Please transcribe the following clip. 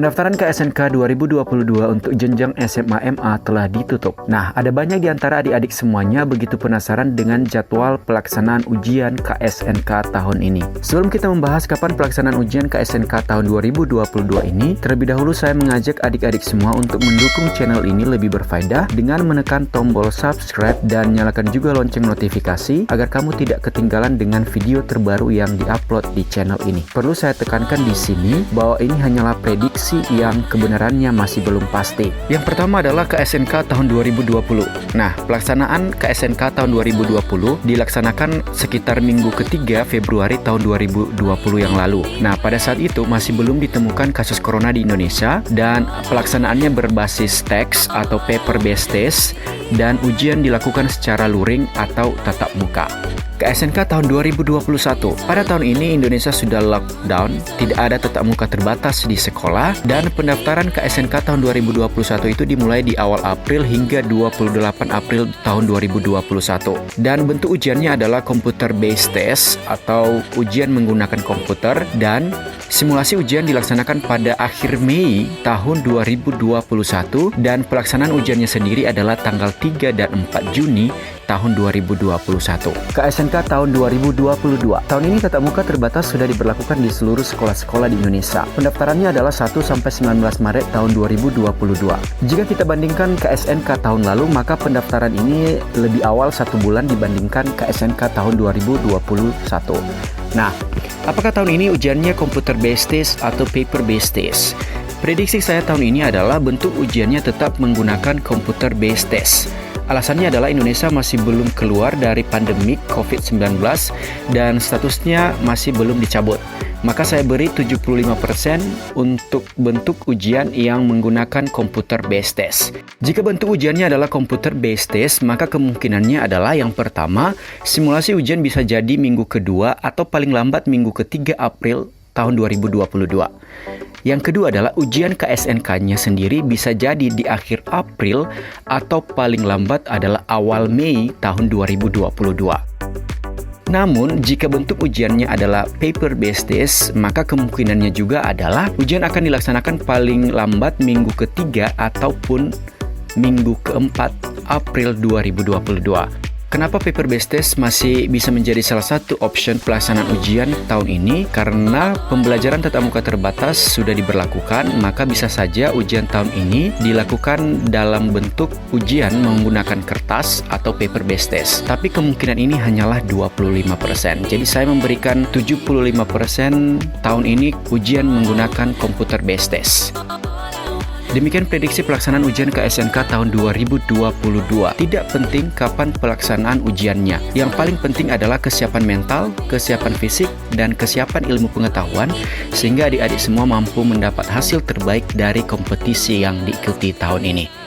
Pendaftaran ke SNK 2022 untuk jenjang SMA MA telah ditutup. Nah, ada banyak di antara adik-adik semuanya begitu penasaran dengan jadwal pelaksanaan ujian KSNK tahun ini. Sebelum kita membahas kapan pelaksanaan ujian KSNK tahun 2022 ini, terlebih dahulu saya mengajak adik-adik semua untuk mendukung channel ini lebih berfaedah dengan menekan tombol subscribe dan nyalakan juga lonceng notifikasi agar kamu tidak ketinggalan dengan video terbaru yang diupload di channel ini. Perlu saya tekankan di sini bahwa ini hanyalah prediksi yang kebenarannya masih belum pasti. Yang pertama adalah KSNK tahun 2020. Nah, pelaksanaan KSNK tahun 2020 dilaksanakan sekitar minggu ketiga Februari tahun 2020 yang lalu. Nah, pada saat itu masih belum ditemukan kasus corona di Indonesia dan pelaksanaannya berbasis teks atau paper based test dan ujian dilakukan secara luring atau tatap muka. KSNK tahun 2021. Pada tahun ini Indonesia sudah lockdown, tidak ada tatap muka terbatas di sekolah dan pendaftaran KSNK tahun 2021 itu dimulai di awal April hingga 28 April tahun 2021. Dan bentuk ujiannya adalah computer based test atau ujian menggunakan komputer dan simulasi ujian dilaksanakan pada akhir Mei tahun 2021 dan pelaksanaan ujiannya sendiri adalah tanggal 3 dan 4 Juni tahun 2021. KSNK tahun 2022. Tahun ini tatap muka terbatas sudah diberlakukan di seluruh sekolah-sekolah di Indonesia. Pendaftarannya adalah 1 sampai 19 Maret tahun 2022. Jika kita bandingkan KSNK tahun lalu, maka pendaftaran ini lebih awal 1 bulan dibandingkan KSNK tahun 2021. Nah, apakah tahun ini ujiannya computer based test atau paper based test? Prediksi saya tahun ini adalah bentuk ujiannya tetap menggunakan computer based test. Alasannya adalah Indonesia masih belum keluar dari pandemik COVID-19 dan statusnya masih belum dicabut. Maka saya beri 75% untuk bentuk ujian yang menggunakan computer based test. Jika bentuk ujiannya adalah computer based test, maka kemungkinannya adalah yang pertama, simulasi ujian bisa jadi minggu kedua atau paling lambat minggu ketiga April tahun 2022. Yang kedua adalah ujian KSNK-nya sendiri bisa jadi di akhir April atau paling lambat adalah awal Mei tahun 2022. Namun, jika bentuk ujiannya adalah paper based test, maka kemungkinannya juga adalah ujian akan dilaksanakan paling lambat minggu ketiga ataupun minggu keempat April 2022. Kenapa paper based test masih bisa menjadi salah satu option pelaksanaan ujian tahun ini? Karena pembelajaran tatap muka terbatas sudah diberlakukan, maka bisa saja ujian tahun ini dilakukan dalam bentuk ujian menggunakan kertas atau paper based test. Tapi kemungkinan ini hanyalah 25%. Jadi saya memberikan 75% tahun ini ujian menggunakan computer based test. Demikian prediksi pelaksanaan ujian KSNK tahun 2022. Tidak penting kapan pelaksanaan ujiannya. Yang paling penting adalah kesiapan mental, kesiapan fisik, dan kesiapan ilmu pengetahuan sehingga adik-adik semua mampu mendapat hasil terbaik dari kompetisi yang diikuti tahun ini.